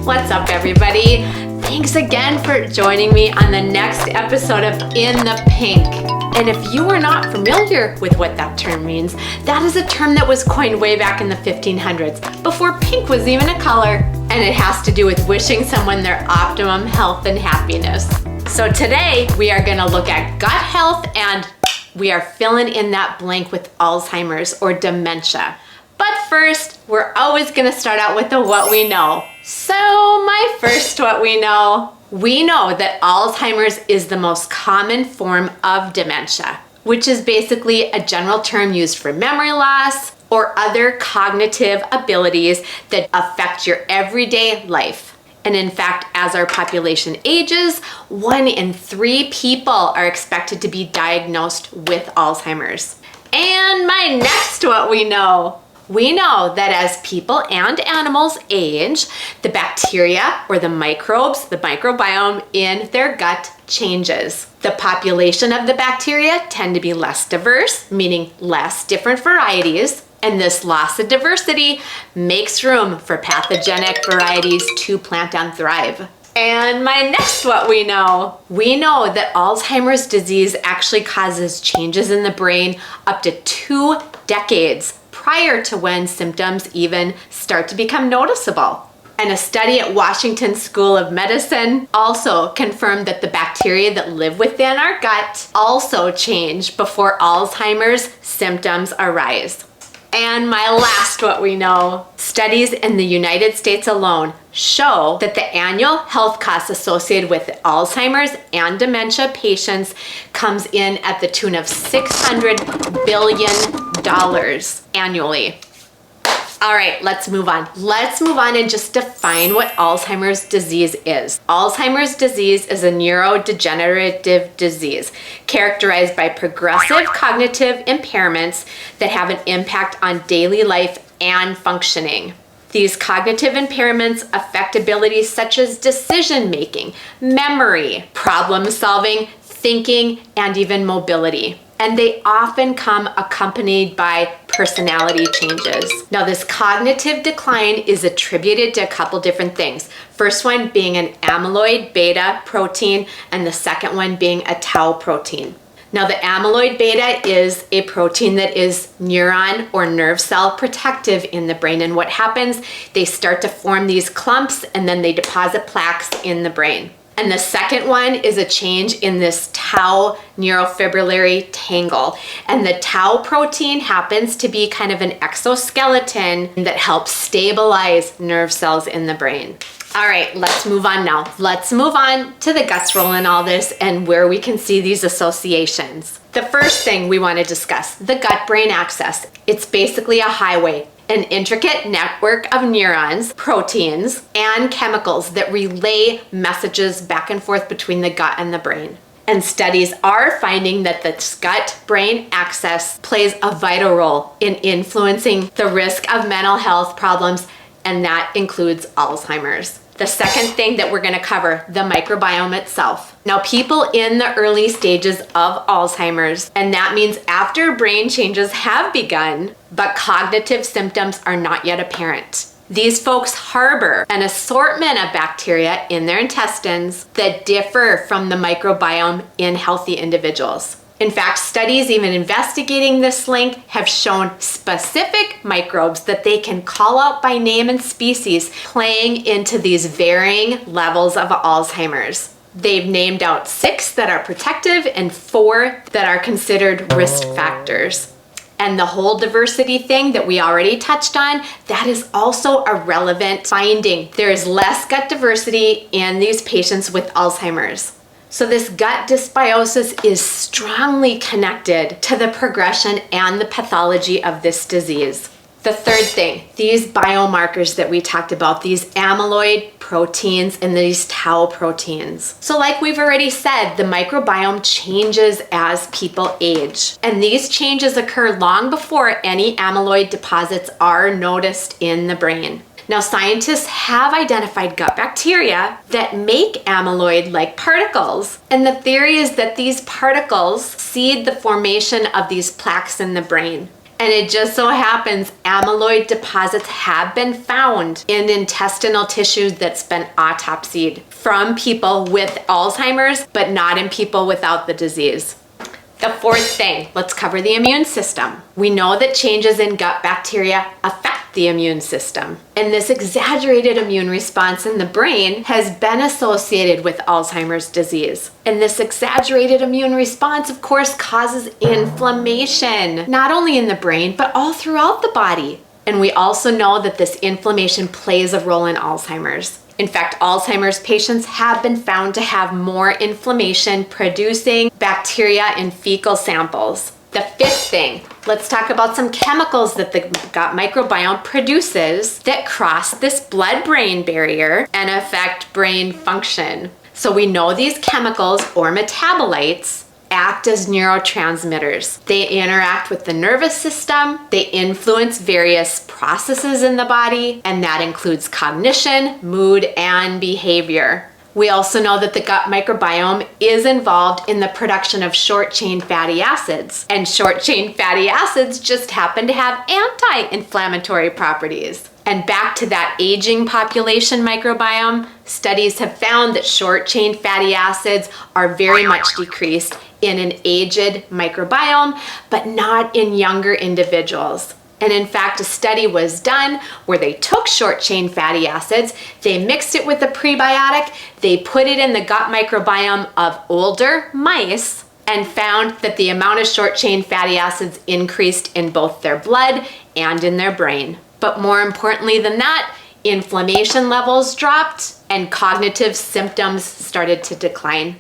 What's up, everybody? Thanks again for joining me on the next episode of In the Pink. And if you are not familiar with what that term means, that is a term that was coined way back in the 1500s, before pink was even a color. And it has to do with wishing someone their optimum health and happiness. So today we are going to look at gut health, and we are filling in that blank with Alzheimer's or dementia. But first, we're always going to start out with the what we know. So my first what we know that Alzheimer's is the most common form of dementia, which is basically a general term used for memory loss or other cognitive abilities that affect your everyday life. And in fact, as our population ages, 1 in 3 people are expected to be diagnosed with Alzheimer's. And my next what we know that as people and animals age, the bacteria or the microbes, the microbiome in their gut changes. The population of the bacteria tend to be less diverse, meaning less different varieties. And this loss of diversity makes room for pathogenic varieties to plant and thrive. And my next what we know that Alzheimer's disease actually causes changes in the brain up to 2 decades prior to when symptoms even start to become noticeable. And a study at Washington School of Medicine also confirmed that the bacteria that live within our gut also change before Alzheimer's symptoms arise. And my last what we know, studies in the United States alone show that the annual health costs associated with Alzheimer's and dementia patients comes in at the tune of $600 billion annually. All right, let's move on. Let's move on and just define what Alzheimer's disease is. Alzheimer's disease is a neurodegenerative disease characterized by progressive cognitive impairments that have an impact on daily life and functioning. These cognitive impairments affect abilities such as decision-making, memory, problem-solving, thinking, and even mobility. And they often come accompanied by personality changes. Now, this cognitive decline is attributed to a couple different things. First one being an amyloid beta protein, and the second one being a tau protein. Now, the amyloid beta is a protein that is neuron or nerve cell protective in the brain. And what happens, they start to form these clumps and then they deposit plaques in the brain. And the second one is a change in this tau neurofibrillary tangle. And the tau protein happens to be kind of an exoskeleton that helps stabilize nerve cells in the brain. All right, let's move on now. Let's move on to the guts role in all this and where we can see these associations. The first thing we want to discuss, the gut-brain axis. It's basically a highway, an intricate network of neurons, proteins, and chemicals that relay messages back and forth between the gut and the brain. And studies are finding that the gut-brain axis plays a vital role in influencing the risk of mental health problems, and that includes Alzheimer's. The second thing that we're going to cover, the microbiome itself. Now, people in the early stages of Alzheimer's, and that means after brain changes have begun, but cognitive symptoms are not yet apparent. These folks harbor an assortment of bacteria in their intestines that differ from the microbiome in healthy individuals. In fact, studies even investigating this link have shown specific microbes that they can call out by name and species, playing into these varying levels of Alzheimer's. They've named out 6 that are protective and 4 that are considered risk factors. And the whole diversity thing that we already touched on, that is also a relevant finding. There is less gut diversity in these patients with Alzheimer's. So this gut dysbiosis is strongly connected to the progression and the pathology of this disease. The third thing, these biomarkers that we talked about, these amyloid proteins and these tau proteins. So like we've already said, the microbiome changes as people age. And these changes occur long before any amyloid deposits are noticed in the brain. Now, scientists have identified gut bacteria that make amyloid-like particles, and the theory is that these particles seed the formation of these plaques in the brain. And it just so happens amyloid deposits have been found in intestinal tissue that's been autopsied from people with Alzheimer's, but not in people without the disease. The fourth thing, let's cover the immune system. We know that changes in gut bacteria affect the immune system. And this exaggerated immune response in the brain has been associated with Alzheimer's disease. And this exaggerated immune response, of course, causes inflammation, not only in the brain, but all throughout the body. And we also know that this inflammation plays a role in Alzheimer's. In fact, Alzheimer's patients have been found to have more inflammation producing bacteria in fecal samples. The fifth thing, let's talk about some chemicals that the gut microbiome produces that cross this blood-brain barrier and affect brain function. So we know these chemicals or metabolites act as neurotransmitters. They interact with the nervous system, they influence various processes in the body, and that includes cognition, mood, and behavior. We also know that the gut microbiome is involved in the production of short-chain fatty acids, and short-chain fatty acids just happen to have anti-inflammatory properties. And back to that aging population microbiome, studies have found that short-chain fatty acids are very much decreased in an aged microbiome, but not in younger individuals. And in fact, a study was done where they took short-chain fatty acids, they mixed it with a prebiotic, they put it in the gut microbiome of older mice, and found that the amount of short-chain fatty acids increased in both their blood and in their brain. But more importantly than that, inflammation levels dropped and cognitive symptoms started to decline.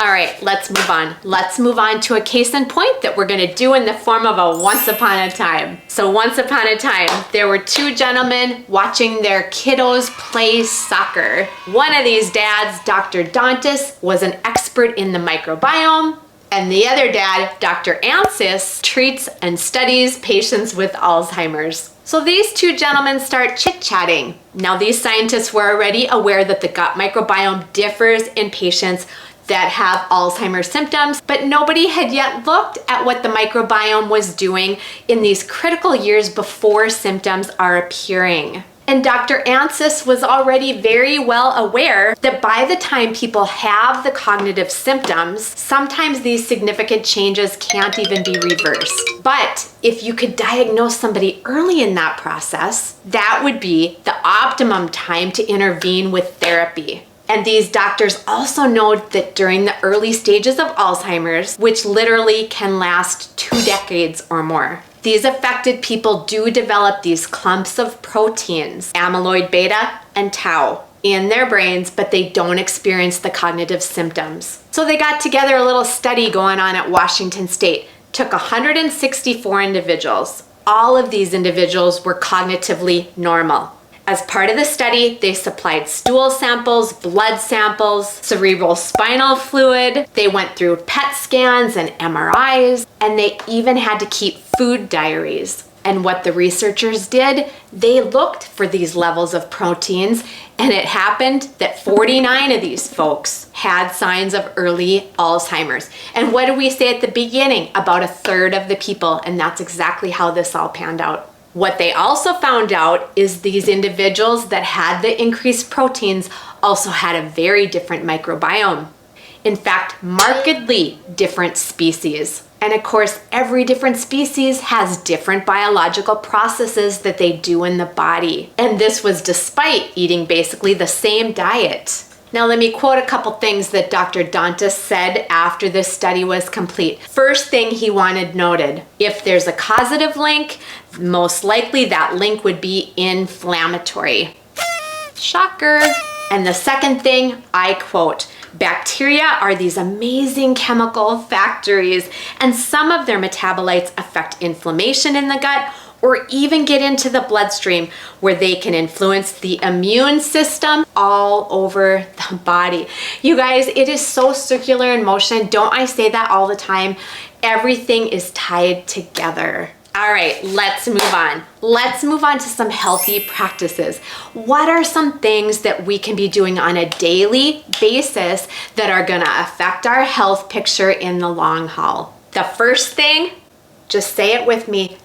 All right, let's move on. Let's move on to a case in point that we're gonna do in the form of a once upon a time. So once upon a time, there were two gentlemen watching their kiddos play soccer. One of these dads, Dr. Dantas, was an expert in the microbiome, and the other dad, Dr. Ansis, treats and studies patients with Alzheimer's. So these two gentlemen start chit-chatting. Now these scientists were already aware that the gut microbiome differs in patients that have Alzheimer's symptoms, but nobody had yet looked at what the microbiome was doing in these critical years before symptoms are appearing. And Dr. Ansis was already very well aware that by the time people have the cognitive symptoms, sometimes these significant changes can't even be reversed. But if you could diagnose somebody early in that process, that would be the optimum time to intervene with therapy. And these doctors also know that during the early stages of Alzheimer's, which literally can last 2 decades or more, these affected people do develop these clumps of proteins, amyloid beta and tau, in their brains, but they don't experience the cognitive symptoms. So they got together a little study going on at Washington State, took 164 individuals. All of these individuals were cognitively normal. As part of the study, they supplied stool samples, blood samples, cerebral spinal fluid. They went through PET scans and MRIs, and they even had to keep food diaries. And what the researchers did, they looked for these levels of proteins, and it happened that 49 of these folks had signs of early Alzheimer's. And what did we say at the beginning? About 1/3 of the people, and that's exactly how this all panned out. What they also found out is these individuals that had the increased proteins also had a very different microbiome. In fact, markedly different species. And of course, every different species has different biological processes that they do in the body. And this was despite eating basically the same diet. Now let me quote a couple things that Dr. Dantas said after this study was complete. First thing he wanted noted, if there's a causative link, most likely that link would be inflammatory. Shocker. And the second thing, I quote, bacteria are these amazing chemical factories, and some of their metabolites affect inflammation in the gut or even get into the bloodstream where they can influence the immune system all over the body. You guys, it is so circular in motion. Don't I say that all the time? Everything is tied together. All right, let's move on. Let's move on to some healthy practices. What are some things that we can be doing on a daily basis that are gonna affect our health picture in the long haul? The first thing, just say it with me,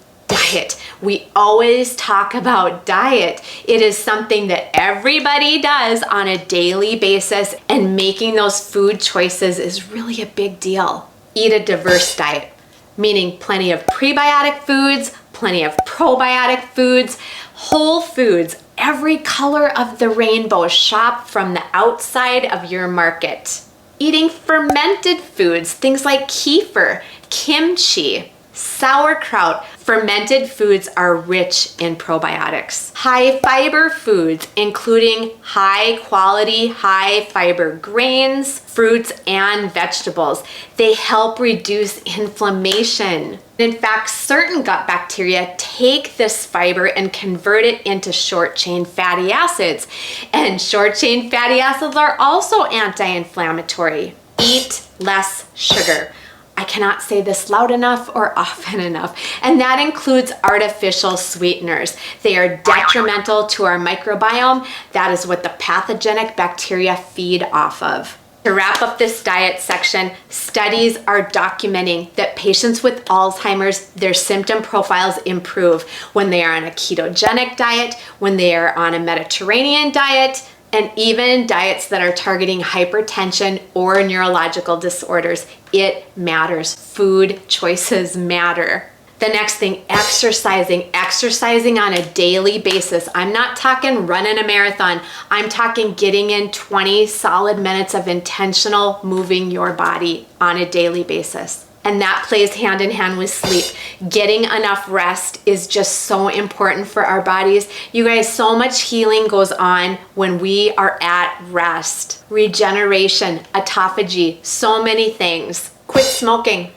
diet. We always talk about diet. It is something that everybody does on a daily basis, and making those food choices is really a big deal. Eat a diverse diet, meaning plenty of prebiotic foods, plenty of probiotic foods, whole foods, every color of the rainbow. Shop from the outside of your market. Eating fermented foods, things like kefir, kimchi, sauerkraut. Fermented foods are rich in probiotics. High fiber foods, including high quality, high fiber grains, fruits, and vegetables. They help reduce inflammation. In fact, certain gut bacteria take this fiber and convert it into short-chain fatty acids. And short-chain fatty acids are also anti-inflammatory. Eat less sugar. I cannot say this loud enough or often enough, and that includes artificial sweeteners. They are detrimental to our microbiome. That is what the pathogenic bacteria feed off of. To wrap up this diet section, studies are documenting that patients with Alzheimer's, their symptom profiles improve when they are on a ketogenic diet, when they are on a Mediterranean diet, and even diets that are targeting hypertension or neurological disorders. It matters. Food choices matter. The next thing, exercising. Exercising on a daily basis. I'm not talking running a marathon. I'm talking getting in 20 solid minutes of intentional moving your body on a daily basis. And that plays hand in hand with sleep. Getting enough rest is just so important for our bodies. You guys, so much healing goes on when we are at rest. Regeneration, autophagy, so many things. Quit smoking.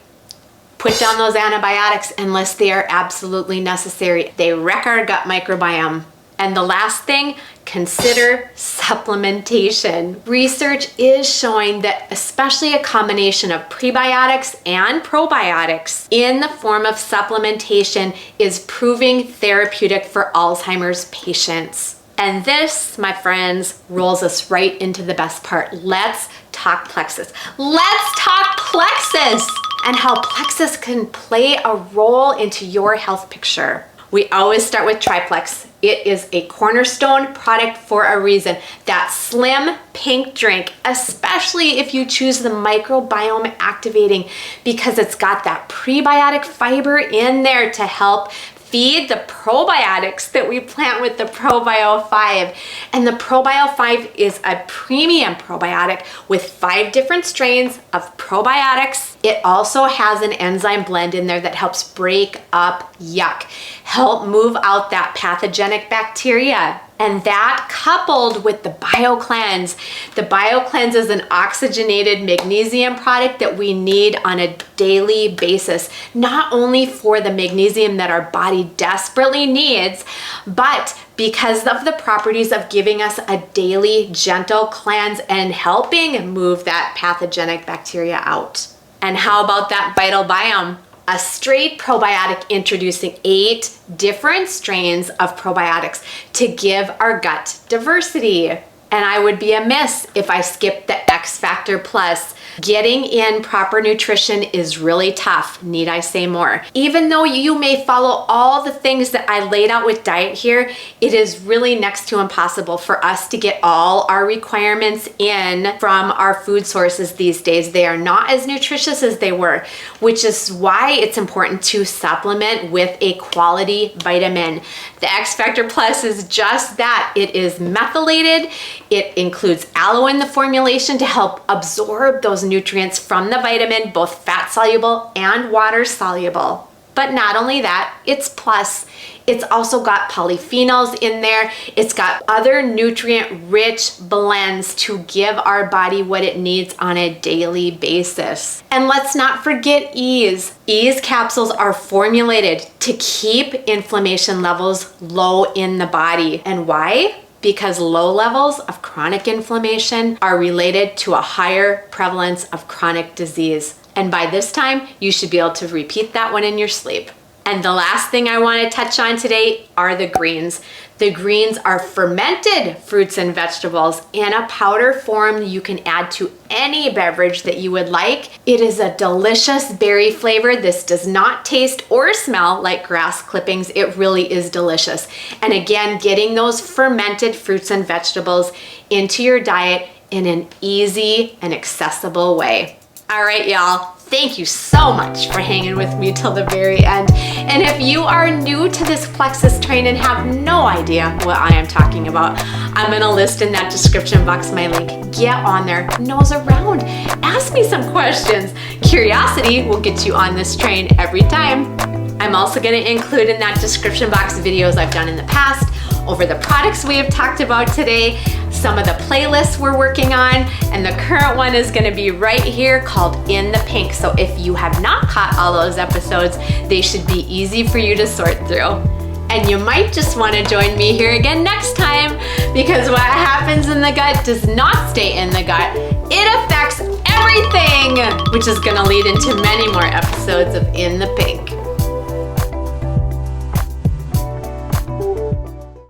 Put down those antibiotics unless they are absolutely necessary. They wreck our gut microbiome. And the last thing, consider supplementation. Research is showing that especially a combination of prebiotics and probiotics in the form of supplementation is proving therapeutic for Alzheimer's patients. And this, my friends, rolls us right into the best part. Let's talk Plexus. Let's talk Plexus and how Plexus can play a role into your health picture. We always start with TRIPLEX. It is a cornerstone product for a reason. That slim pink drink, especially if you choose the microbiome activating, because it's got that prebiotic fiber in there to help feed the probiotics that we plant with the PROBIO 5. And the PROBIO 5 is a premium probiotic with 5 different strains of probiotics. It also has an enzyme blend in there that helps break up yuck, help move out that pathogenic bacteria. And that coupled with the BIOCLEANSE. The BIOCLEANSE is an oxygenated magnesium product that we need on a daily basis, not only for the magnesium that our body desperately needs, but because of the properties of giving us a daily gentle cleanse and helping move that pathogenic bacteria out. And how about that VITALBIOME? A straight probiotic introducing 8 different strains of probiotics to give our gut diversity. And I would be amiss if I skipped the X Factor Plus. Getting in proper nutrition is really tough, need I say more. Even though you may follow all the things that I laid out with diet here, it is really next to impossible for us to get all our requirements in from our food sources these days. They are not as nutritious as they were, which is why it's important to supplement with a quality vitamin. The X Factor Plus is just that. It is methylated. It includes aloe in the formulation to help absorb those nutrients from the vitamin, both fat soluble and water soluble. But not only that, it's plus. It's also got polyphenols in there. It's got other nutrient-rich blends to give our body what it needs on a daily basis. And let's not forget Ease. Ease capsules are formulated to keep inflammation levels low in the body. And why? Because low levels of chronic inflammation are related to a higher prevalence of chronic disease. And by this time, you should be able to repeat that one in your sleep. And the last thing I want to touch on today are the greens. The greens are fermented fruits and vegetables in a powder form you can add to any beverage that you would like. It is a delicious berry flavor. This does not taste or smell like grass clippings. It really is delicious. And again, getting those fermented fruits and vegetables into your diet in an easy and accessible way. All right, y'all. Thank you so much for hanging with me till the very end. And if you are new to this Plexus train and have no idea what I am talking about, I'm gonna list in that description box my link. Get on there, nose around, ask me some questions. Curiosity will get you on this train every time. I'm also gonna include in that description box videos I've done in the past over the products we have talked about today, some of the playlists we're working on, and the current one is gonna be right here called In the Pink. So if you have not caught all those episodes, they should be easy for you to sort through. And you might just wanna join me here again next time, because what happens in the gut does not stay in the gut. It affects everything, which is gonna lead into many more episodes of In the Pink.